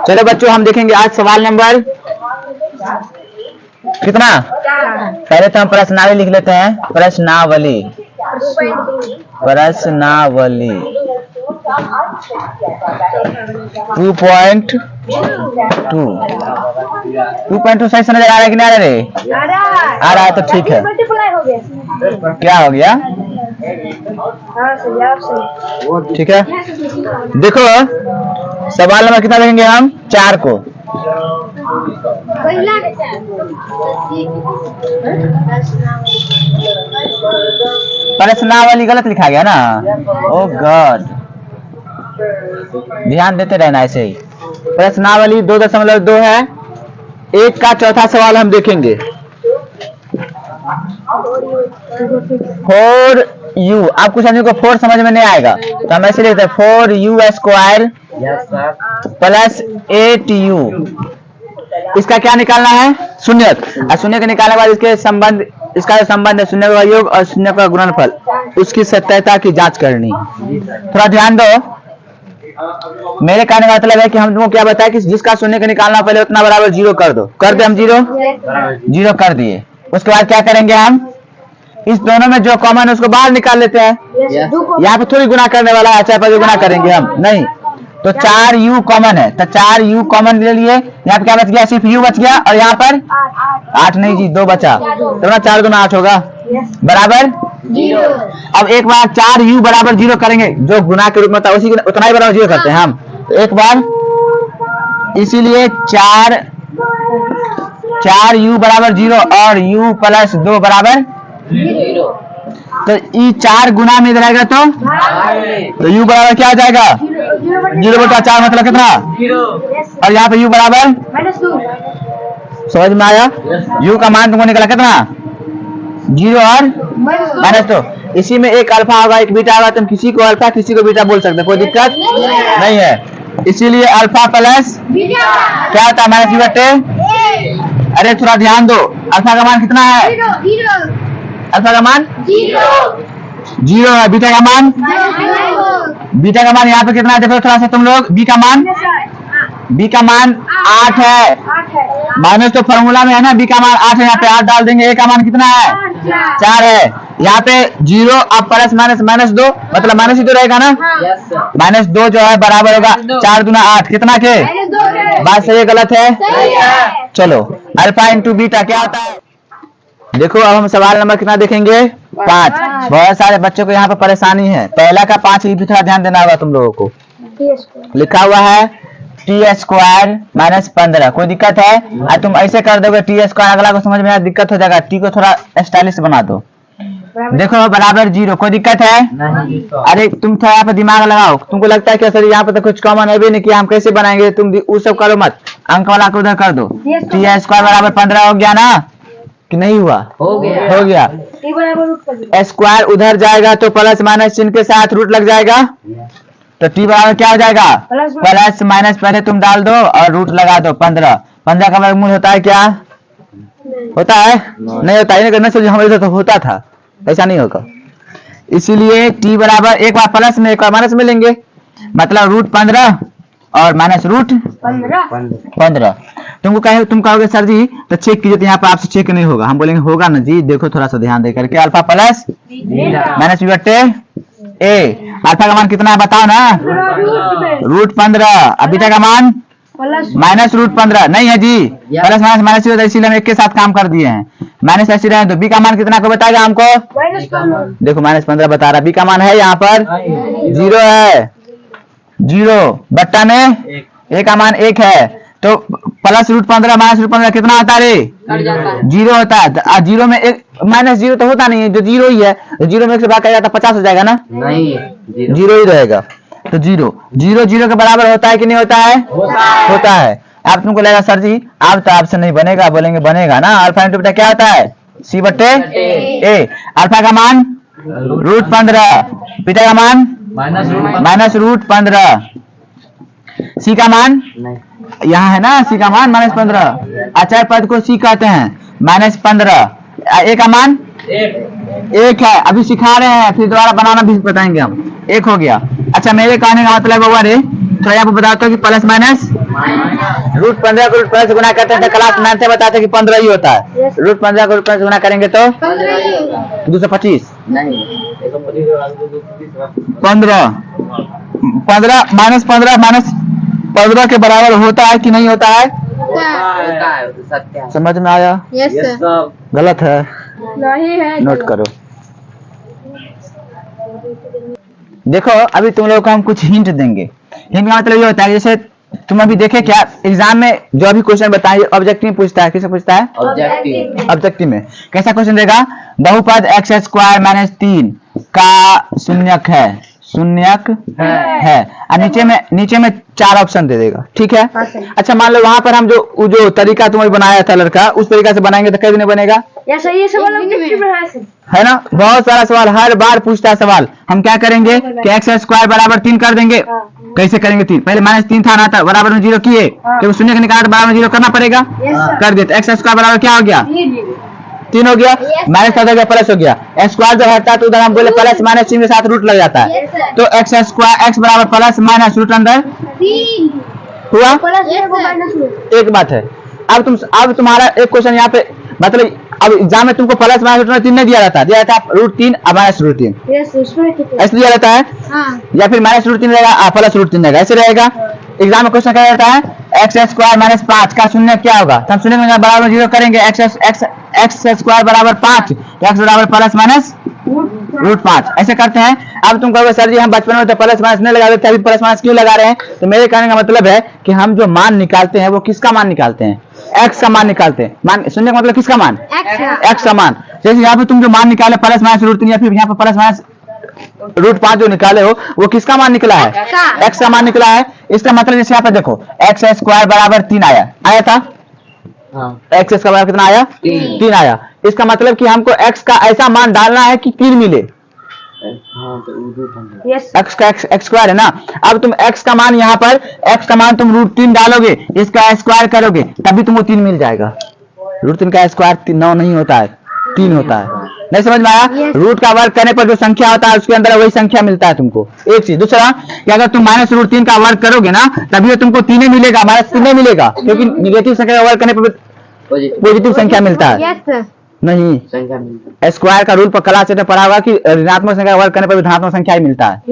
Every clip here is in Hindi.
चलो बच्चों, हम देखेंगे आज सवाल नंबर कितना। पहले तो हम प्रश्नावली लिख लेते हैं। प्रश्नावली 2.2 सही समझ आ रहा है कि नहीं आ रहा रे? आ रहा है तो ठीक है। क्या हो गया? ठीक है, देखो सवाल नंबर कितना देखेंगे हम? 4 को। प्रश्नावली गलत लिखा गया ना। ओ गॉड, ध्यान देते रहना ऐसे ही। प्रश्नावली 2.2 है। 1 का चौथा सवाल हम देखेंगे। 4u, आपको समझने को 4 समझ में नहीं आएगा तो हम ऐसे लिखते हैं 4u² प्लस 8u। इसका क्या निकालना है? शून्य। और शून्य के निकालने के बाद इसके संबंध, इसका जो संबंध है शून्य का योग और शून्य का गुणनफल, उसकी सत्यता की जांच करनी। थोड़ा ध्यान दो, मेरे कहने का मतलब है कि हम तुमको क्या बताया कि जिसका शून्य का निकालना पहले उतना बराबर 0 कर दो। कर दे हम 0 कर दिए। उसके बाद क्या करेंगे हम? इस दोनों में जो कॉमन है उसको बाहर निकाल लेते हैं। यहाँ पे थोड़ी गुना करने वाला है, चाहे पर गुना करेंगे हम नहीं। तो 4u कॉमन है तो 4u कॉमन ले लिए। यहाँ पे क्या बच गया? सिर्फ u बच गया। और यहाँ पर 8 नहीं जी, 2 बचा। तो 4 गुना 8 होगा बराबर 0। अब एक बार 4u बराबर 0 करेंगे, जो गुना के रूप में था उसी उतना ही बराबर 0 करते हैं हम। तो एक बार, इसीलिए 4u बराबर 0 और u प्लस 2 बराबर 0। तो ई 4 गुना में इधर आएगा तो u बराबर क्या आ जाएगा? 0/4 मतलब कितना? और यहाँ पे u बराबर -2। समझ में आया? u का मान तुमको निकला कितना? 0 और -2। इसी में एक अल्फा होगा एक बीटा होगा। तुम किसी को अल्फा किसी को बीटा बोल सकते हो, कोई दिक्कत नहीं है। इसीलिए अल्फा प्लस क्या होता है? -b/। अरे थोड़ा ध्यान दो, अल्फा का मान कितना है? अल्फा का मान 0 है। बीटा का मान यहाँ पे कितना है? देखो थोड़ा सा तुम लोग, b का मान 8 है। माइनस तो फॉर्मूला में है ना, b का मान 8 है। यहाँ पे 8 डाल देंगे। a का मान कितना है? 4 है। यहाँ पे 0 अब प्लस -2 मतलब माइनस ही तो रहेगा ना। -2 जो है बराबर होगा 4 दूना 8, कितना के? बात सही है गलत है? चलो, अल्फा इंटू बीटा क्या होता है? देखो अब हम सवाल नंबर कितना देखेंगे? 5। बहुत सारे बच्चों को यहाँ पर परेशानी है। पहला का 5 भी थोड़ा ध्यान देना होगा तुम लोगों को। लिखा हुआ है t² - 15। कोई दिक्कत है? और तुम ऐसे कर दोगे t², अगला को समझ में दिक्कत हो जाएगा। t को थोड़ा स्टाइलिश बना दो। देखो बराबर 0। कोई दिक्कत है? अरे तुम थोड़ा यहाँ पे दिमाग लगाओ। तुमको लगता है कि सर यहाँ पे तो कुछ कॉमन है भी नहीं कि हम कैसे बनाएंगे? तुम वो सब करो मत, अंक वाला को उधर कर दो। t² बराबर 15 हो गया ना कि नहीं हुआ? हो गया। स्क्वायर उधर जाएगा तो प्लस माइनस चिन्ह के साथ रूट लग जाएगा। तो t बराबर क्या हो जाएगा? प्लस माइनस पहले तुम डाल दो और रूट लगा दो। 15 का वर्गमूल होता है क्या? होता है? नहीं होता है। हमारे तो होता था, ऐसा नहीं होगा। इसीलिए t बराबर एक बार प्लस में एक बार माइनस में लेंगे, मतलब √15 और माइनस √15। तुम कहोगे सर जी तो चेक कीजिए, तो यहाँ पर आपसे चेक नहीं होगा। हम बोलेंगे होगा ना जी। देखो थोड़ा सा ध्यान दे करके, अल्फा प्लस -b/a। अल्फा का मान कितना है बताओ ना? √15। अब बीटा का मान -√15 नहीं है जी, प्लस माइनस इसीलिए हम एक के साथ काम कर दिए हैं। माइनस ऐसे रहे तो b का मान कितना को बताएगा हमको? देखो -15 बता रहा। b का मान है यहाँ पर 0 है। 0 बट्टा में a का मान 1 है। तो प्लस √15 माइनस √15 कितना होता है रे? 0 होता है। 0 में एक -0 तो होता नहीं है, जो 0 ही है। 0 में 1 से भाग किया जाता 50 हो जाएगा ना? नहीं, 0 ही रहेगा। तो 0 के बराबर होता है कि नहीं होता है? होता है। अब तुमको लगेगा सर जी अब तो आपसे नहीं बनेगा। बोलेंगे बनेगा ना। अल्फा इंटू बीटा क्या होता है? c/a। अल्फा का मान √15, बीटा का मान -√15, c का मान यहाँ है ना, c का मान -15। अचर पद को c कहते हैं। -15। a का मान 1 है। अभी सिखा रहे हैं, फिर दोबारा बनाना भी बताएंगे हम। 1 हो गया। अच्छा, मेरे कहने का मतलब हुआ रे थोड़ा यहाँ पे बताता हूँ कि प्लस माइनस रूट 15 को रूट 15 से गुना करते हैं तो क्लास 9 से बताते हैं कि 15 ही होता है। रूट 15 को रूट 15 से गुना करेंगे तो 225 15 माइनस 15 के बराबर होता है कि नहीं होता है? समझ में आया? Yes sir. गलत है, नहीं है, नोट करो। देखो अभी तुम लोगों को हम कुछ हिंट देंगे। हिंट का मतलब ये होता है जैसे तुम अभी देखे क्या एग्जाम में जो अभी क्वेश्चन बताए ऑब्जेक्टिव में पूछता है, किससे पूछता है? ऑब्जेक्टिव में कैसा क्वेश्चन देगा? बहुपद एक्स स्क्वायर माइनस 3 का शून्यक है और नीचे में 4 ऑप्शन दे देगा, ठीक है? अच्छा मान लो वहां पर हम जो तरीका तुम्हें बनाया था लड़का, उस तरीका से बनाएंगे तो कैसे नहीं बनेगा? है ना? बहुत सारा सवाल हर बार पूछता है सवाल। हम क्या करेंगे कि एक्स स्क्वायर बराबर 3 कर देंगे। कैसे करेंगे? 3 पहले माइनस 3 था ना, था बराबर में 0 किए, तो शून्य का निकाला तो बराबर में 0 करना पड़ेगा, कर देते। एक्स स्क्वायर बराबर क्या हो गया? 3 हो गया, माइनस हो गया, प्लस हो गया। स्क्वायर जब हटता है तो उधर हम बोले प्लस माइनस चिन्ह के साथ रूट लग जाता है, तो एक्स स्क्वायर एक्स बराबर प्लस माइनस रूट अंदर हुआ। एक बात है, अब तुम्हारा एक क्वेश्चन यहाँ पे मतलब अब एग्जाम में तुमको प्लस माइनस रूट 3 नहीं दिया जाता रूट 3 और माइनस रूट 3 ऐसे दिया जाता है, या फिर माइनस रूट 3 रहेगा प्लस रूट 3 रहेगा, ऐसे रहेगा। एग्जाम में क्वेश्चन क्या रहता है? एक्स स्क्वायर माइनस 5 का शून्य क्या होगा? तो हम शून्य के बराबर 0 करेंगे। एक्स स्क्वायर बराबर 5 तो एक्स बराबर प्लस माइनस रूट 5 ऐसे करते हैं। अब तुम कहोगे सर जी हम बचपन में तो प्लस माइनस नहीं लगा देते, अभी प्लस माइनस क्यों लगा रहे हैं? तो मेरे कहने का मतलब है कि हम जो मान निकालते हैं वो किसका मान निकालते हैं? एक्स का मान निकालते हैं। मान शून्य का मतलब किसका मान? एक्स का मान। जैसे यहाँ पे तुम जो मान निकाले प्लस माइनस रूट 3 या फिर यहाँ पे प्लस माइनस रूट 5 जो निकाले हो वो किसका मान निकला है? एक्स का मान निकला है। इसका मतलब जैसे यहाँ पे देखो एक्स स्क्वायर बराबर 3 आया था, एक्स स्क्वायर बराबर कितना आया? 3 आया। इसका मतलब कि हमको एक्स का ऐसा मान डालना है कि 3 मिले। एक्स का एक्स स्क्वायर है ना, अब तुम एक्स का मान यहाँ पर एक्स का मान तुम रूट 3 डालोगे, इसका स्क्वायर करोगे तभी तुमको 3 मिल जाएगा। रूट 3 का स्क्वायर 9 नहीं होता है, 3 होता है। नहीं समझ में आया? रूट का वर्ग करने पर जो संख्या होता है उसके अंदर वही संख्या मिलता है तुमको। एक चीज। दूसरा कि अगर तुम माइनस रूट 3 का वर्ग करोगे ना तभी तुमको 3 मिलेगा, माइनस 3 नहीं मिलेगा, क्योंकि निगेटिव संख्या का वर्ग करने पर पॉजिटिव संख्या मिलता है। नहीं, स्क्वायर का रूल पर क्लास में पढ़ा होगा कि ऋणात्मक संख्या का वर्ग करने पर भी धनात्मक संख्या ही मिलता है,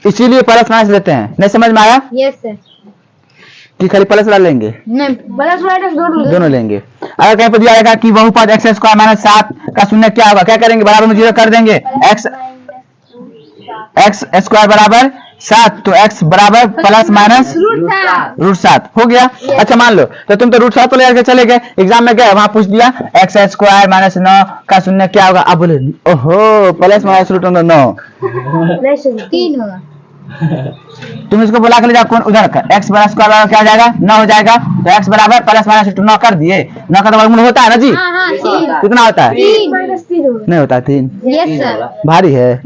इसीलिए प्लस माइनस लेते हैं। नहीं समझ में आया? कि खाली प्लस वाला लेंगे? नहीं, प्लस माइनस दोनों लेंगे। अगर कहीं पर दिया जाएगा कि बहुपद एक्स स्क्वायर माइनस 7 का शून्य क्या होगा, क्या करेंगे? बराबर में 0 कर देंगे। एक्स स्क्वायर बराबर 7 तो एक्स बराबर प्लस माइनस रूट 7 हो गया। अच्छा मान लो तो तुम तो रूट 7 को लेकर चले गए, एग्जाम में गए वहां पूछ दिया एक्स स्क्वायर माइनस 9 का शून्य क्या होगा, अब बोले ओहो प्लस माइनस रूट 9 3 होगा। तुम इसको बुला के ले जाओ कौन उधर का एक्स बराबर स्क्वायर बराबर क्या हो जाएगा? 9 हो जाएगा। तो एक्स बराबर प्लस माइनस 9 कर दिए। 9 का तो वर्गमूल होता है ना जी? कितना होता है? नहीं होता है 3। भारी है,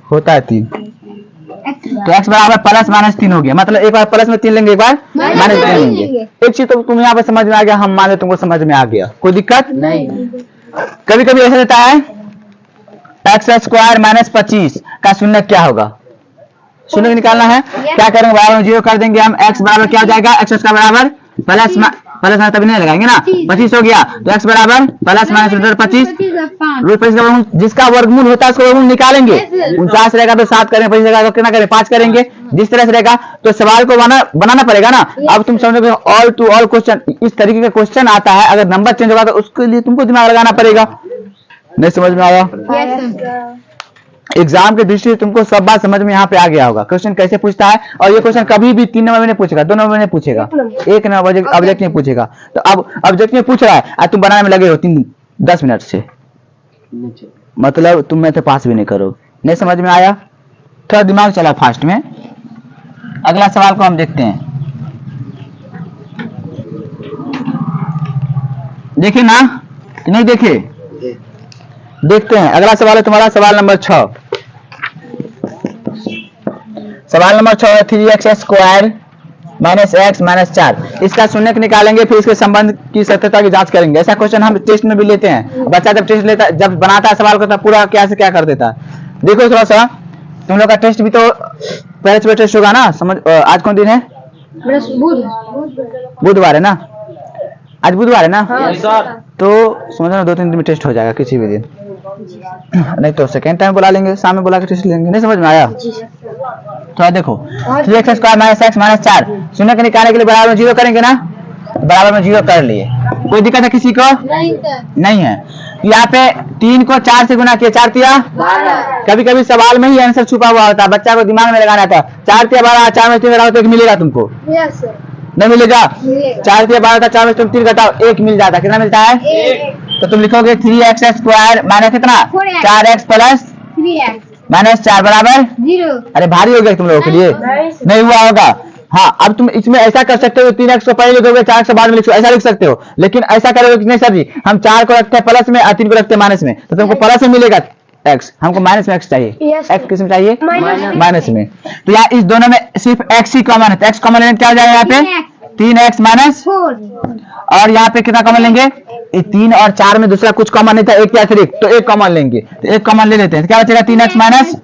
होता है 3। तो एक्स बराबर प्लस माइनस 3 हो गया, मतलब एक बार प्लस में 3 लेंगे, एक बार माइनस 3 लेंगे। एक चीज तो तुम यहाँ पे समझ में आ गया, हम मान लो तुमको समझ में आ गया, कोई दिक्कत नहीं। कभी कभी ऐसा देता है एक्स स्क्वायर माइनस 25 का शून्य क्या होगा? शून्य निकालना है, क्या करेंगे? बराबर में 0 कर देंगे हम। एक्स बराबर क्या हो जाएगा? एक्स स्क्वायर बराबर प्लस माइनस तभी नहीं लगाएंगे ना, 25 हो गया। तो एक्स बराबर प्लस माइनस रूट 25 रूट 25 का वर्गमूल जिसका वर्गमूल होता है उसको वर्गमूल निकालेंगे। 49 रहेगा तो 7 करें, 25 रहेगा तो कितना करें? 5 करेंगे। जिस तरह से रहेगा तो सवाल को बनाना पड़ेगा ना। अब तुम समझोगे ऑल टू ऑल क्वेश्चन इस तरीके का क्वेश्चन आता है, अगर नंबर चेंज होगा तो उसके लिए तुमको दिमाग लगाना पड़ेगा। नहीं समझ में आया? एग्जाम के दृष्टि से तुमको सब बात समझ में यहाँ पे आ गया होगा। क्वेश्चन कैसे पूछता है, और ये क्वेश्चन कभी भी 3 नंबर में नहीं पूछेगा, 2 नंबर में नहीं पूछेगा, 1 नंबर ऑब्जेक्ट नहीं पूछेगा। तो अब ऑब्जेक्ट में पूछ रहा है और तुम बनाने में लगे हो 10 मिनट से, मतलब तुम में से पास भी नहीं करोगे। नहीं समझ में आया? थोड़ा दिमाग चला फास्ट में। अगला सवाल को हम देखते हैं, देखे ना कि नहीं देखे? देखते हैं। अगला सवाल है तुम्हारा सवाल नंबर 6। सवाल नंबर 6 है 3x square minus x minus 4। इसका शून्य निकालेंगे, फिर इसके संबंध की सत्यता की जांच करेंगे। ऐसा क्वेश्चन हम टेस्ट में भी लेते हैं। बच्चा जब टेस्ट लेता, जब बनाता है सवाल को तब पूरा क्या से क्या कर देता है। देखो थोड़ा सा तुम लोग का टेस्ट भी तो पहले सुबह टेस्ट होगा ना, समझ आज कौन दिन है? बुधवार है ना, आज बुधवार है ना, हाँ सर। तो समझो 2-3 दिन में टेस्ट हो जाएगा किसी भी दिन। नहीं तो सेकेंड टाइम बुला लेंगे, शाम में बुला के टेस्ट लेंगे। नहीं समझ में आया? तो देखो 3x square minus x minus 4 शून्य के निकालने के लिए बराबर में 0 करेंगे ना, बराबर में 0 कर लिए। कोई दिक्कत है किसी को? नहीं है। यहाँ पे 3 को 4 से गुना किया, 4 तिया 12। कभी कभी सवाल में ही आंसर छुपा हुआ होता है, बच्चा को दिमाग में लगाना था। 4 तिया 12, 4 में 3 घटाओ तो 1 मिलेगा तुमको, नहीं मिलेगा? 4 तिया 12 था, 4 में तुम 3 घटाओ 1 मिल जाता। कितना मिलता है? तो तुम लिखोगे 3x स्क्वायर माइनस कितना, 4x प्लस माइनस 4 बराबर 0। अरे भारी हो गया तुम लोगों के लिए, नहीं हुआ होगा। हाँ, अब तुम इसमें ऐसा कर सकते हो, 3x को पहले लिखोगे, 4 से बाद में लिखो, ऐसा लिख सकते हो। लेकिन ऐसा करोगे कि नहीं सर जी, हम 4 को रखते हैं प्लस में और 3 को रखते हैं माइनस में, तो तुमको प्लस में मिलेगा x, हमको माइनस में x चाहिए। x किस में चाहिए? माइनस में। तो यहाँ इस दोनों में सिर्फ x ही कॉमन है, तो x कॉमन लेने क्या हो जाएगा यहाँ पे? 3x minus 4। और यहाँ पे कितना कॉमन लेंगे? 3 और 4 में दूसरा कुछ कॉमन नहीं था, एक या अतिरिक्त, तो एक कॉमन लेंगे, तो एक कॉमन ले लेते हैं। तो क्या बचेगा? 3x माइनस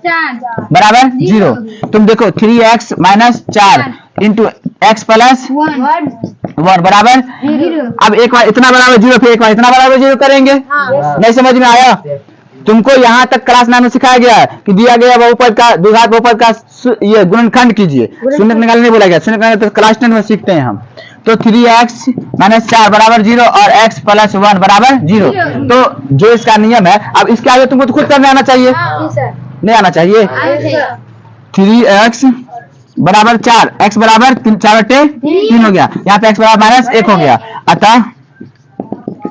बराबर 0। तुम देखो 3x minus 4 into x plus 1 बराबर 0। अब एक बार इतना बराबर 0, फिर एक बार इतना बराबर 0 करेंगे। नहीं समझ में आया? तुमको यहाँ तक क्लास 9 में सिखाया गया है कि दिया गया बहुपद का, द्विघात बहुपद का ये गुणनखंड कीजिए, शून्य निकालने नहीं बोला गया, शून्य निकालने तो क्लास 10 में सीखते हैं हम। तो 3x माइनस 4 बराबर 0 और x प्लस 1 बराबर 0। तो जो इसका नियम है, अब इसके आगे तुमको तो खुद करने आना चाहिए, नहीं आना चाहिए? 3x बराबर 4, x बराबर 4/3 हो गया, यहाँ पे x बराबर माइनस 1 हो गया, अतः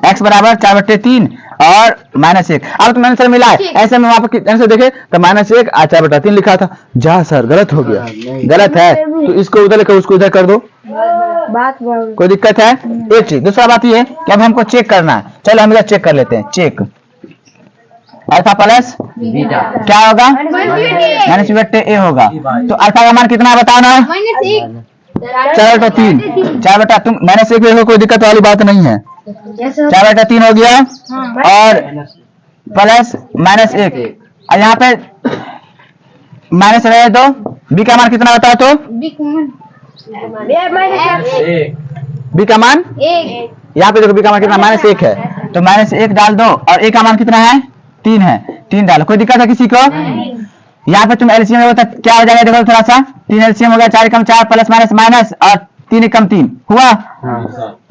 x बराबर 4/3 और माइनस 1। अब तो मैंने सर मिला है, ऐसे में वहां पर आंसर देखे तो माइनस 1 और 4/3 लिखा था। जा सर गलत हो गया, गलत है तो इसको उधर लिखो, उसको इधर कर दो, कोई दिक्कत है? एक चीज। दूसरा बात ये कि अब हमको चेक करना है, चलो हम इधर चेक कर लेते हैं। चेक अल्फा प्लस बीटा क्या होगा? -a होगा। तो अल्फा का मान कितना बताओ ना? 4/3। 4/3 तुम -1 देखो, कोई दिक्कत वाली बात नहीं है। 4/3 हो गया और प्लस -1, और यहाँ पे माइनस रहे तो बी का मान कितना बताओ? तो बी का मान यहाँ पे देखो, बी का मान कितना? -1 है, तो -1 डाल दो, और ए का मान कितना है? 3 है, 3 डालो। कोई दिक्कत है किसी को? यहाँ पे तुम एलसीएम होता क्या हो जाएगा? देखो थोड़ा सा, 3 एलसीएम हो गया, 4 कम 4 प्लस माइनस माइनस और 3 कम 3 हुआ।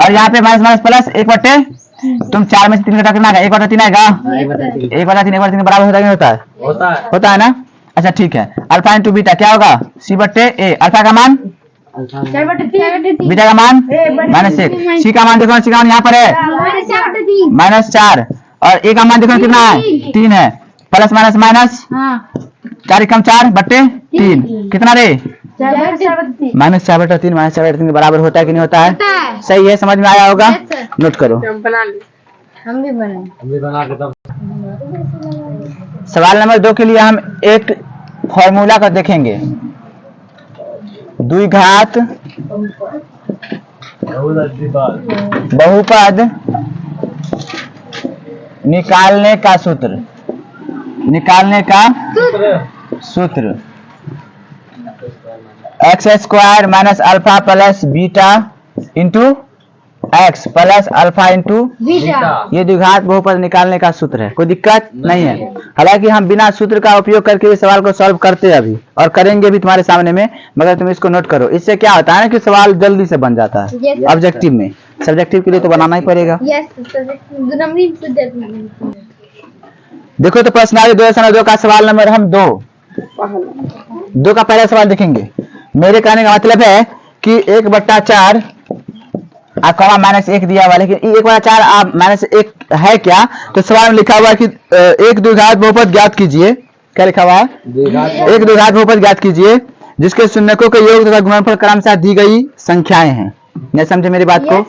और यहाँ पे माइनस माइनस प्लस 1/, तुम 4 में से 3 घटा कितना आएगा? 1/3 आएगा। 1/3 बराबर होता है, होता है? होता है ना? अच्छा ठीक है। अल्फा इंटू बीटा क्या होगा? c/a। अल्फा का मान, बीटा का मान -1, सी का मान देखो, सी का मान यहाँ पर है -4, और ए का मान देखो कितना है? 3 है, प्लस माइनस माइनस 4 कम 4/3 कितना रे? -4/3 -4/3 बराबर होता है कि नहीं होता है? सही है, समझ में आया होगा? नोट करो। हम भी बना के तब सवाल नंबर 2 के लिए हम एक फॉर्मूला को देखेंगे। द्विघात बहुपद निकालने का सूत्र, निकालने का सूत्र x square minus alpha plus beta into x plus alpha into ये द्विघात बहुपद निकालने का सूत्र है। कोई दिक्कत नहीं है। हालांकि हम बिना सूत्र का उपयोग करके इस सवाल को सॉल्व करते हैं अभी, और करेंगे भी तुम्हारे सामने में, मगर तुम इसको नोट करो। इससे क्या होता है ना कि सवाल जल्दी से बन जाता है ऑब्जेक्टिव में। सब्जेक्टिव के लिए तो बनाना ही पड़ेगा। देखो तो प्रश्नावली 2 का सवाल नंबर हम 2 का पहला सवाल देखेंगे। मेरे कहने का मतलब है कि 1/4 कॉमा -1 दिया हुआ, लेकिन 1/4 आप -1 है क्या? तो सवाल में लिखा हुआ है कि एक द्विघात बहुपद ज्ञात कीजिए। क्या लिखा हुआ है? एक द्विघात बहुपद ज्ञात कीजिए जिसके शून्यकों के योग तथा गुणनफल क्रमशः दी गई संख्याएं हैं। नहीं समझे मेरी बात को?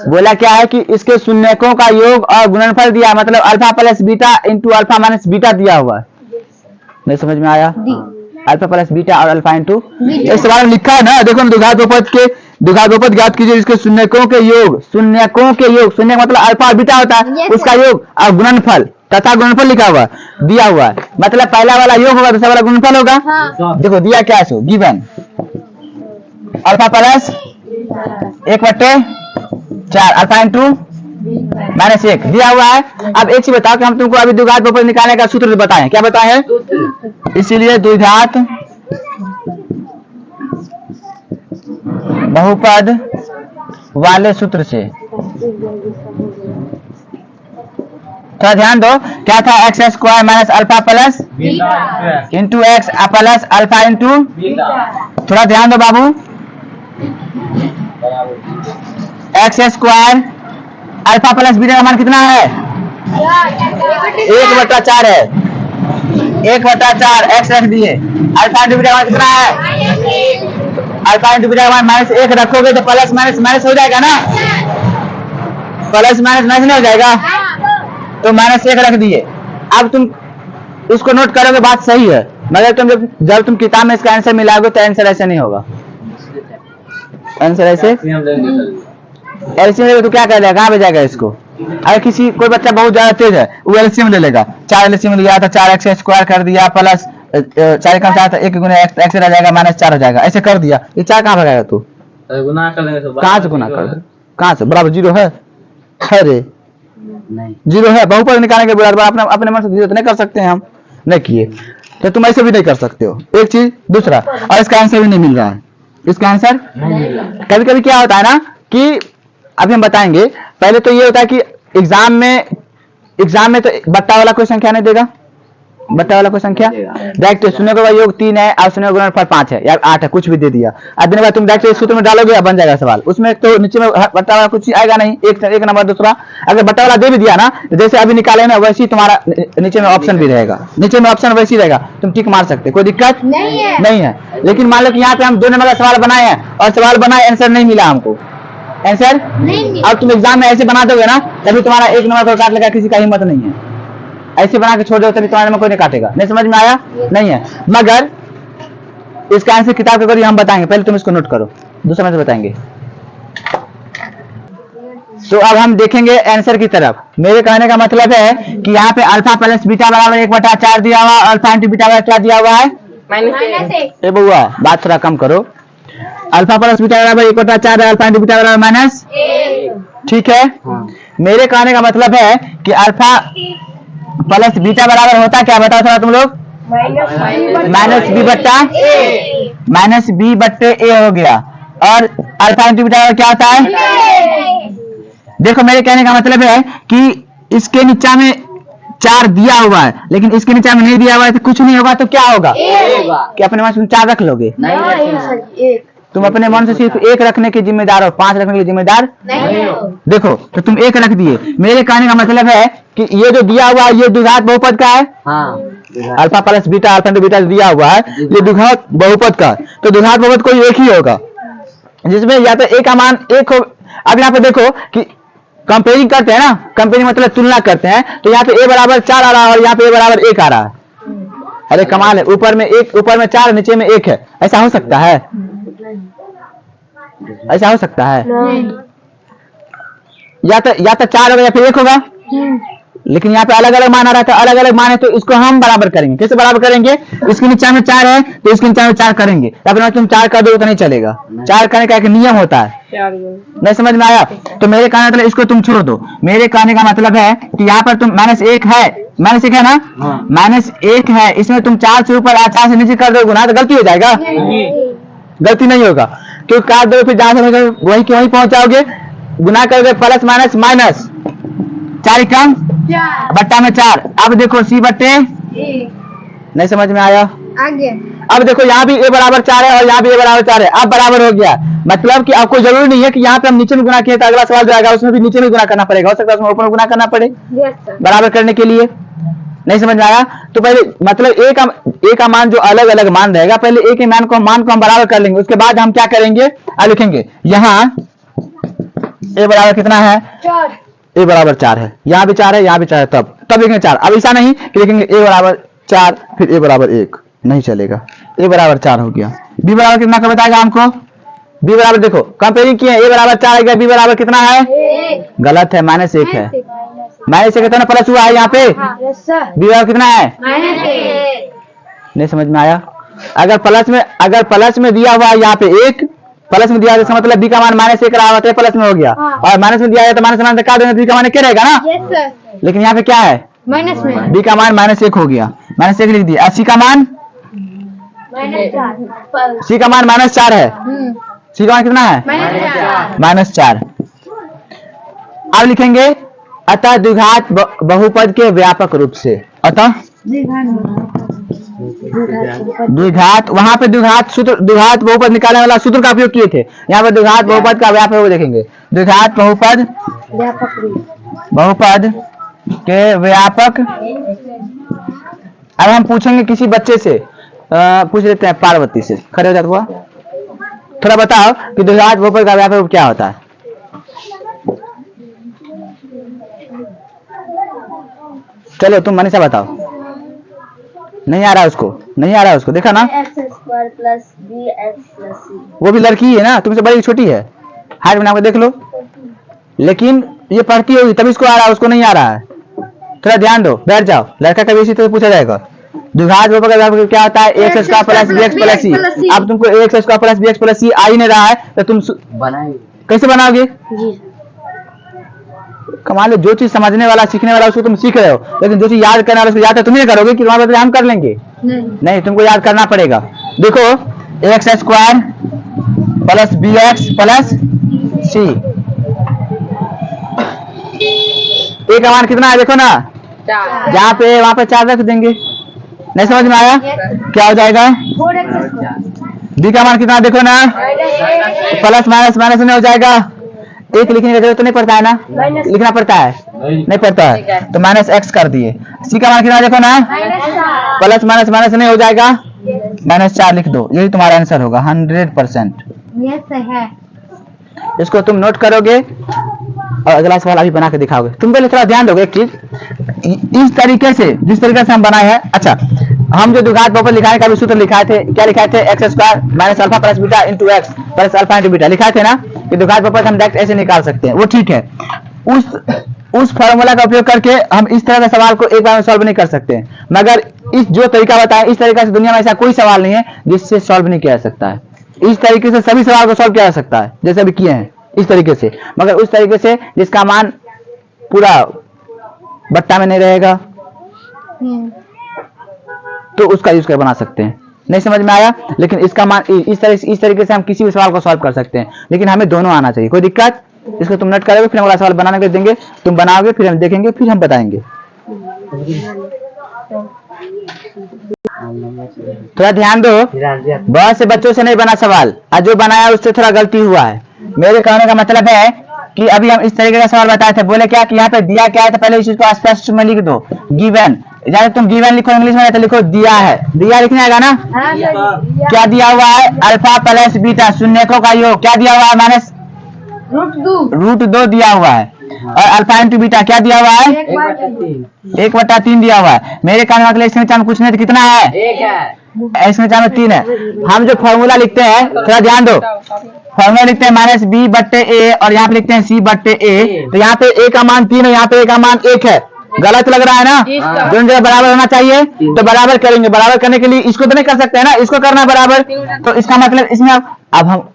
बोला क्या है कि इसके शून्यकों का योग और गुणनफल दिया, मतलब alpha plus beta into alpha minus beta दिया हुआ है। नहीं समझ में आया? अल्फा प्लस बीटा और अल्फा इंटू, इस सवाल में लिखा है ना, देखो द्विघात बहुपद ज्ञात कीजिए जिसके शून्यकों के योग, शून्य मतलब अल्फा और बीटा होता है, उसका योग और गुणनफल तथा गुणनफल लिखा हुआ दिया हुआ है, मतलब पहला वाला योग होगा दूसरा वाला गुणनफल होगा। देखो दिया क्या है, so given alpha plus 1/4 alpha into -1 दिया हुआ है। अब एक चीज बताओ कि हम तुमको अभी द्विघात बहुपद निकालने का सूत्र बताएं, क्या बताएं? इसीलिए द्विघात बहुपद वाले सूत्र से थोड़ा ध्यान दो, क्या था? X square minus alpha plus into x plus alpha into, थोड़ा ध्यान दो बाबू, x square alpha plus beta का मान कितना है? 1/4 है, 1/4 एक्स रख दिए, अल्फा इंटू बीटा का मान कितना है? अल्फा इंटू बीटा का मान -1 रखोगे तो प्लस माइनस माइनस हो जाएगा ना, प्लस माइनस माइनस नहीं हो जाएगा, तो -1 रख दिए। अब तुम उसको नोट करोगे, बात सही है, मगर तुम जब तुम किताब में इसका आंसर मिलाओगे तो आंसर ऐसे नहीं होगा, आंसर ऐसे एलसीएम तो क्या कर देगा, कहाँ पे जाएगा इसको? अगर किसी कोई बच्चा बहुत ज्यादा तेज है वो एलसीएम ले लेगा, 4 एलसीएम लिया था, 4x स्क्वायर कर दिया प्लस 4 का साथ 1 गुना x रह जाएगा -4 हो जाएगा, ऐसे कर दिया, ये 4 कहाँ भगाएगा तू? गुना कर देंगे तो कहाँ से गुना कर दे, कहाँ से? बराबर 0 है, अरे नहीं 0 है, बहुपद निकालने के बराबर अपने अपने मन से 0 तो नहीं कर सकते हैं, हम नहीं किए, तो तुम ऐसे भी नहीं कर सकते हो, एक चीज। दूसरा, और इसका आंसर भी नहीं मिल रहा है, इसका आंसर कभी कभी क्या होता है ना कि अभी हम बताएंगे, पहले तो ये होता है कि एग्जाम में तो बट्टा वाला कोई संख्या नहीं देगा, बट्टा वाला कोई संख्या डायरेक्ट शून्य का योग 3 है और शून्य का गुणनफल 5 है या 8 है, कुछ भी दे दिया, अब देने के बाद तुम डायरेक्ट सूत्र में डालोगे या बन जाएगा सवाल, उसमें तो नीचे में बट्टा वाला कुछ आएगा नहीं, एक नंबर। दूसरा, अगर बट्टा वाला दे भी दिया ना, जैसे अभी निकाले ना, वैसे ही तुम्हारा नीचे में ऑप्शन भी रहेगा, नीचे में ऑप्शन वैसे ही रहेगा, तुम टिक मार सकते, कोई दिक्कत नहीं है। लेकिन मान लो कि यहाँ पे हम 2 नंबर का सवाल बनाए हैं और सवाल बनाए, आंसर नहीं मिला हमको, आंसर अब तुम एग्जाम में ऐसे बना दोगे ना, तभी तुम्हारा 1 नंबर को काट लेगा, किसी का हिम्मत नहीं है, ऐसे बना के छोड़ दो तभी तुम्हारे में कोई नहीं काटेगा। नहीं समझ में आया? नहीं है, मगर इसका आंसर किताब के करिए, हम बताएंगे, पहले तुम इसको नोट करो, दूसरा में से बताएंगे। तो अब हम देखेंगे आंसर की तरफ। मेरे कहने का मतलब है कि यहाँ पे अल्फा प्लस बीटा बराबर 1/4 दिया हुआ, अल्फा इंटू बीटा बराबर क्या दिया हुआ है? -1। ए बउआ बात थोड़ा कम करो, अल्फा प्लस बीटा बराबर 1/4 है, अल्फा इंटू बीटा बराबर -1, ठीक है। मेरे कहने का मतलब है कि अल्फा प्लस बीटा बराबर होता क्या, बताओ थोड़ा तुम लोग? -b/a हो गया, और अल्फा इंटू बीटा बराबर क्या होता है? देखो मेरे कहने का मतलब है कि इसके नीचा में 4 दिया हुआ है, लेकिन इसके नीचा में नहीं दिया हुआ है, तो कुछ नहीं होगा, तो क्या होगा? क्या अपने मन से 4 रख लोगे? तुम अपने मन से सिर्फ 1 रखने के जिम्मेदार हो, 5 रखने के जिम्मेदार नहीं हो। देखो तो तुम 1 रख दिए, मेरे कहने का मतलब है कि ये जो दिया हुआ है ये द्विघात बहुपद का है, alpha plus beta, alpha into beta दिया हुआ है, ये द्विघात बहुपद का, तो द्विघात बहुपद कोई एक ही होगा, जिसमें या तो a का मान 1 हो। अब यहाँ पे देखो कि कंपेयरिंग करते हैं ना, कंपेयरिंग मतलब तुलना करते हैं, तो यहाँ पे a बराबर 4 आ रहा है और यहाँ पे a बराबर 1 आ रहा है, अरे कमाल है, ऊपर में 4 नीचे में 1 है, ऐसा हो सकता है? ऐसा हो सकता है? या तो 4 होगा या फिर 1 होगा, लेकिन यहाँ पे अलग अलग मान आ रहा है, तो अलग अलग मान है, तो इसको हम बराबर करेंगे। कैसे बराबर करेंगे? इसके नीचे में 4 है तो इसके नीचे में 4 करेंगे, या फिर तुम 4 कर दो तो नहीं चलेगा, 4 करने का एक नियम होता है। नहीं समझ में आया? तो मेरे कहने का मतलब इसको तुम छोड़ दो, मेरे कहने का मतलब है कि यहाँ पर तुम -1 है, -1 है ना, -1 है, इसमें तुम 4 से ऊपर 4 से नीचे कर दो गुना, तो गलती हो जाएगा? गलती नहीं होगा, क्योंकि काट दो फिर जहां से वहीं के वहीं पहुंच जाओगे, गुना करोगे प्लस माइनस माइनस, 4 कम बट्टा में 4। अब देखो c/a, नहीं समझ में आया? आगे अब देखो यहाँ भी a बराबर 4 है और यहाँ भी a बराबर 4 है, अब बराबर हो गया, मतलब कि आपको जरूरी नहीं है कि यहाँ पे हम नीचे में गुना किए तो अगला सवाल जो आएगा उसमें भी नीचे में गुना करना पड़ेगा, हो सकता है उसमें ऊपर में गुना करना पड़े बराबर करने के लिए। नहीं समझ में आया? तो पहले मतलब a का मान जो अलग अलग मान रहेगा, पहले a के मान को हम बराबर कर लेंगे, उसके बाद हम क्या करेंगे, लिखेंगे यहाँ a बराबर कितना है? 4। a बराबर 4 है, यहाँ भी 4 है, यहाँ भी 4 है, तब लिखेंगे 4। अब ऐसा नहीं कि लिखेंगे a बराबर 4 फिर a बराबर 1, नहीं चलेगा, a बराबर 4 हो गया। b बराबर कितना का बताएगा हमको? b बराबर देखो कंपेयरिंग किए, a बराबर 4 है, b बराबर कितना है? 1। गलत है, -1 है, माइनस एक कितना प्लस हुआ है यहाँ पे, यस सर। बी बराबर कितना है, -1। नहीं समझ में आया। अगर प्लस में दिया हुआ है यहाँ पे एक, प्लस में दिया है इसका मतलब बी का मान -1 रहा होता है, प्लस में हो गया। हाँ। और माइनस में दिया है तो माइनस मान से काट देंगे, बी का मान क्या रहेगा ना। Yes sir. लेकिन यहाँ पे क्या है, माइनस में बी का मान -1 हो गया, -1 लिख दिया। सी का मान, -4। सी का मान -4 है, सी का मान कितना है, -4। अब लिखेंगे अतः द्विघात बहुपद के व्यापक रूप से, अतः द्विघात, वहां पे द्विघात सूत्र, द्विघात बहुपद निकालने वाला सूत्र का उपयोग किए थे, यहाँ पे द्विघात बहुपद का व्यापक रूप देखेंगे। द्विघात बहुपद के व्यापक। अब हम पूछेंगे किसी बच्चे से, पूछ लेते हैं पार्वती से, खड़े हो जाते हुआ थोड़ा बताओ कि द्विघात बहुपद का व्यापक रूप क्या होता है। चलो तुम मनीषा बताओ। नहीं आ रहा उसको, नहीं आ रहा उसको, देखा ना, x² + bx + c। वो भी लड़की है ना, तुमसे बड़ी छोटी है, हाइट बना के देख लो। लेकिन ये पढ़ती होगी तभी इसको आ रहा है, उसको नहीं आ रहा है। थोड़ा ध्यान दो, बैठ जाओ, लड़का कभी इसी तरह पूछा जाएगा। द्विघात बहुपद का व्यापक क्या होता है, x² + bx + c। अब तुमको x² + bx + c आ ही नहीं रहा है तो तुम बनाएंगे कैसे बनाओगे। जी कमाल है, जो चीज समझने वाला सीखने वाला उसको तुम सीख रहे हो, लेकिन जो चीज याद करने वाला उसको याद है तुम नहीं करोगे कि तुम्हारे बदले हम कर लेंगे, नहीं, तुमको याद करना पड़ेगा। देखो x² + bx + c, ए का मान कितना है देखो ना, जहाँ पे वहां पे 4 रख देंगे। नहीं समझ में आया, क्या हो जाएगा, 4x²। बी का मान कितना देखो ना, प्लस माइनस माइनस में हो जाएगा। एक लिखने की जरूरत तो नहीं पड़ता है ना, लिखना पड़ता है, नहीं पड़ता है तो -x कर दिए। सी का मान कितना देखो ना, प्लस माइनस माइनस नहीं हो जाएगा, -4 लिख दो, यही तुम्हारा आंसर होगा 100%। यस है। इसको तुम नोट करोगे और अगला सवाल अभी बना के दिखाओगे। तुम पहले थोड़ा ध्यान दोगे एक चीज, इस तरीके से, जिस तरीके से हम बनाए हैं। अच्छा, हम जो द्विघात बहुपद लिखाने का भी सूत्र लिखाए थे, क्या लिखाए थे, x² - α + β × x + α × β लिखाए थे ना, कि द्विघात बहुपद हम डायरेक्ट ऐसे निकाल सकते हैं, वो ठीक है। उस फार्मूला का उपयोग करके हम इस तरह के सवाल को एक बार में सॉल्व नहीं कर सकते हैं, मगर इस जो तरीका बताया, इस तरीके से दुनिया में ऐसा कोई सवाल नहीं है जिससे सॉल्व नहीं किया जा सकता है। इस तरीके से सभी सवाल को सॉल्व किया जा सकता है, जैसे अभी किए हैं इस तरीके से, मगर उस तरीके से जिसका मान पूरा बट्टा में नहीं रहेगा तो उसका यूज कर बना सकते हैं। नहीं समझ में आया, लेकिन इसका मान इस तरीके से हम किसी भी सवाल को सॉल्व कर सकते हैं, लेकिन हमें दोनों आना चाहिए। कोई दिक्कत, इसको तुम नोट करोगे, फिर हम अगला सवाल बनाने के देंगे, तुम बनाओगे, फिर हम देखेंगे, फिर हम बताएंगे। थोड़ा ध्यान दो, बहुत से बच्चों से नहीं बना सवाल, और जो बनाया उससे थोड़ा गलती हुआ है। मेरे कहने का मतलब है कि अभी हम इस तरीके का सवाल बताए थे, बोले क्या कि यहाँ पे दिया क्या है, तो पहले इस चीज को स्पष्ट में लिख दो, गिवन। जब तुम गिवन लिखो इंग्लिश में तो लिखो दिया है, दिया लिखने आएगा ना। क्या दिया हुआ है, अल्फा + बीटा, शून्यकों का योग, क्या दिया हुआ है, √2 दिया हुआ है, और अल्फा × बीटा क्या दिया हुआ है, 1/3 दिया हुआ है। मेरे कहने का मतलब इसमें चाहे कुछ नहीं तो कितना है, 1 है, इसमें चाहे 3 है। हम जो फॉर्मूला लिखते हैं, थोड़ा ध्यान दो, फॉर्मूला लिखते हैं -b/a और यहाँ पे लिखते हैं c/a, तो यहाँ पे a का मान 3 है, यहाँ पे a का मान 1 है, गलत लग रहा है ना, दोनों जगह बराबर होना चाहिए, तो बराबर करेंगे। बराबर करने के लिए इसको तो नहीं कर सकते हैं ना, इसको करना बराबर, तो इसका मतलब इसमें अब हम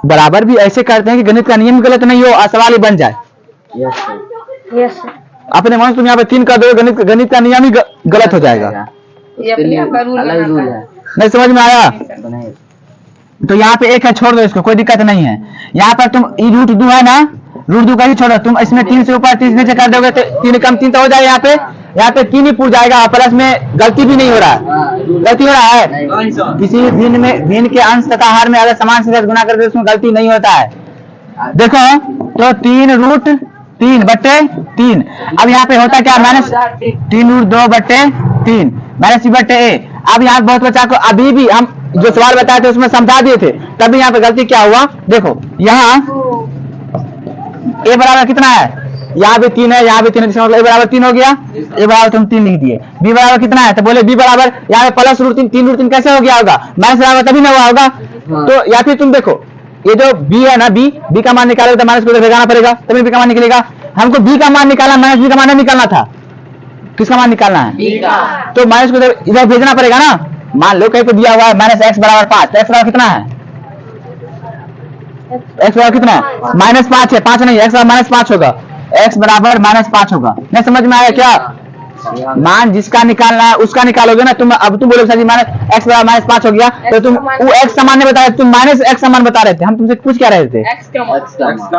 बराबर भी ऐसे करते हैं कि गणित का नियम गलत नहीं हो और सवाल ही बन जाए। यस अपने मन से तुम यहाँ पे 3 कर दो, गणित का नियम ही गलत हो जाएगा। नहीं समझ में आया, तो यहाँ पे 1 है, छोड़ दो इसको, कोई दिक्कत नहीं है। यहाँ पर तुम √2 है ना, √2 का ही छोड़ो, तुम इसमें 3 से ऊपर 3 नीचे कर दोगे तो 3 कम 3 तो हो जाएगा, यहाँ पे 3 ही पूछ जाएगा, प्लस में गलती भी नहीं हो रहा है, गलती हो रहा है। किसी भिन्न के अंश तथा हर में अगर समान से गुना करते उसमें गलती नहीं होता है। देखो तो 3√3/3, अब यहाँ पे होता क्या, -3√2/3 -c/a। अब यहाँ बहुत बच्चा को अभी भी हम जो सवाल बताए थे उसमें समझा दिए थे, तभी यहाँ पे गलती क्या हुआ, देखो यहाँ a बराबर कितना है, यहाँ भी 3 है, यहाँ भी 3 है, मतलब a बराबर 3 हो गया, a बराबर तुम 3 लिख दिए। b बराबर कितना है, तो बोले b बराबर यहाँ पे +√3, 3√3 कैसे हो गया होगा, माइनस बराबर तभी ना हुआ होगा। तो या फिर तुम देखो ये जो b है ना, b का मान निकालोगे तो माइनस को इधर भेजना पड़ेगा, तभी b का मान निकलेगा। हमको बी का मान निकालना, माइनस बी का मान नहीं निकालना था। किसका मान निकालना है? बी का। तो माइनस को इधर भेजना पड़ेगा ना। मान लो कहीं को दिया हुआ है माइनस एक्स बराबर 5, तो एक्स बराबर कितना है? एक्स बराबर कितना है? -5 है, 5 नहीं, एक्स बराबर -5 होगा। एक्स बराबर -5 होगा। नहीं समझ में आया क्या? मान जिसका निकालना है उसका निकालोगे ना तुम। अब तुम बोलोगे सर जी माइनस एक्स बराबर -5 हो गया, तो तुम वो एक्स का मान नहीं बता रहे, तुम माइनस एक्स का मान बता रहे थे। हम तुमसे पूछ क्या रहे थे? एक्स का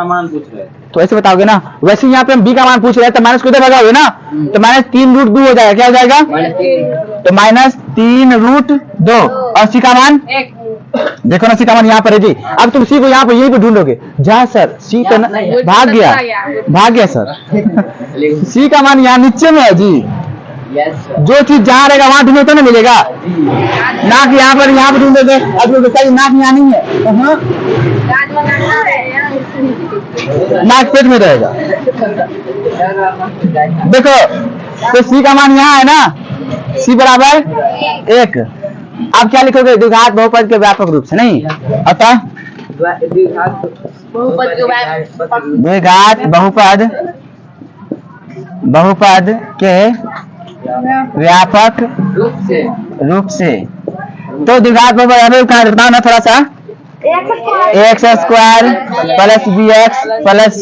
मान पूछ रहे हैं। तो ऐसे बताओगे ना। वैसे यहाँ पे हम बी का मान पूछ रहे हैं, तो माइनस को इधर लगाओगे ना, तो -3√2 हो जाएगा। क्या हो जाएगा? तो -3√2। और सी का मान देखो ना, सी का मान यहाँ पर है जी। अब तुम सी को यहाँ पे यहीं पे ढूंढोगे। जा सर, सी तो भाग गया सर। सी का मान यहाँ नीचे में है जी। जो चीज जहाँ रहेगा वहां ढूंढो तो ना मिलेगा ना, कि यहाँ पर ढूंढोगे। अब नाक यहाँ नहीं है, नाक पेट में रहेगा। देखो, तो सी का मान यहाँ है ना, सी बराबर 1। आप क्या लिखोगे? द्विघात बहुपद के व्यापक रूप से, नहीं अतः द्विघात बहुपद के व्यापक रूप से। तो द्विघात बहुपद अभी कहा देता हूँ ना थोड़ा सा। ax² + bx + c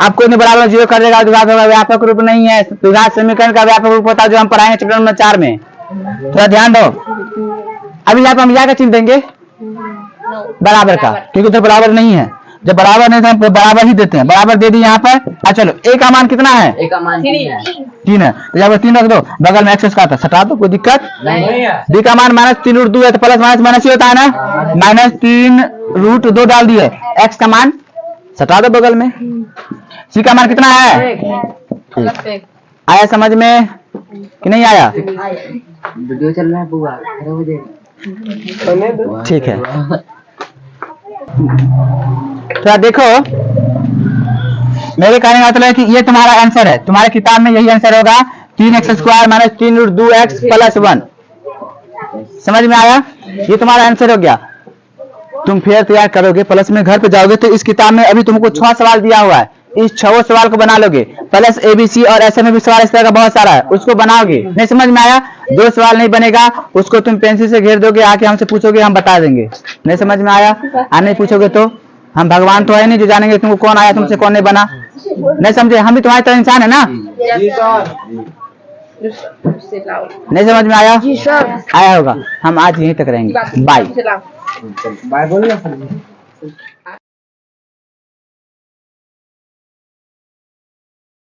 आपको नहीं बराबर 0 कर देगा। द्विघात बहुपद व्यापक रूप नहीं है। द्विघात समीकरण का व्यापक रूप होता है जो हम पढ़ाएंगे चैप्टर नंबर 4 में। थोड़ा ध्यान दो। अभी यहाँ पे हम या का चिन्ह देंगे बराबर का, क्योंकि उधर बराबर नहीं है। जब बराबर नहीं था बराबर ही देते हैं। बराबर दे दी यहाँ पर। चलो ए का मान कितना है? ए का मान 3 है। 3 है, तो यहाँ पर 3 रख दो। बगल में एक्स का था, सटा दो, कोई दिक्कत नहीं है। बी का मान -3√2 है, तो प्लस माइनस ही होता है ना। -3√2 डाल दिए। एक्स का मान सटा दो बगल में। सी का मान कितना है? आया समझ में कि नहीं आया? वीडियो चल रहा है बुआ, खराब हो जाएगा। ठीक है, तो देखो मेरे कहने का मतलब है कि ये तुम्हारा आंसर है। तुम्हारे किताब में यही आंसर होगा, 3x² - 3√2x + 1। समझ में आया? ये तुम्हारा आंसर हो गया। तुम फिर तैयार करोगे, प्लस में घर पे जाओगे तो इस किताब में अभी तुमको 6 सवाल दिया हुआ है। इस 6 सवाल को बना लोगे, प्लस ABC और ऐसे में भी सवाल इस तरह का बहुत सारा है, उसको बनाओगे। नहीं समझ में आया? 2 सवाल नहीं बनेगा, उसको तुम पेंसिल से घेर दोगे, आके हमसे पूछोगे, हम बता देंगे। नहीं समझ में आया? नहीं पूछोगे तो हम भगवान तो है नहीं जो जानेंगे तुमको कौन आया तुमसे कौन नहीं बना। नहीं समझे? हम भी तुम्हारी तरह इंसान है ना। नहीं समझ में आया? आया होगा। हम आज यहीं तक रहेंगे। बाय।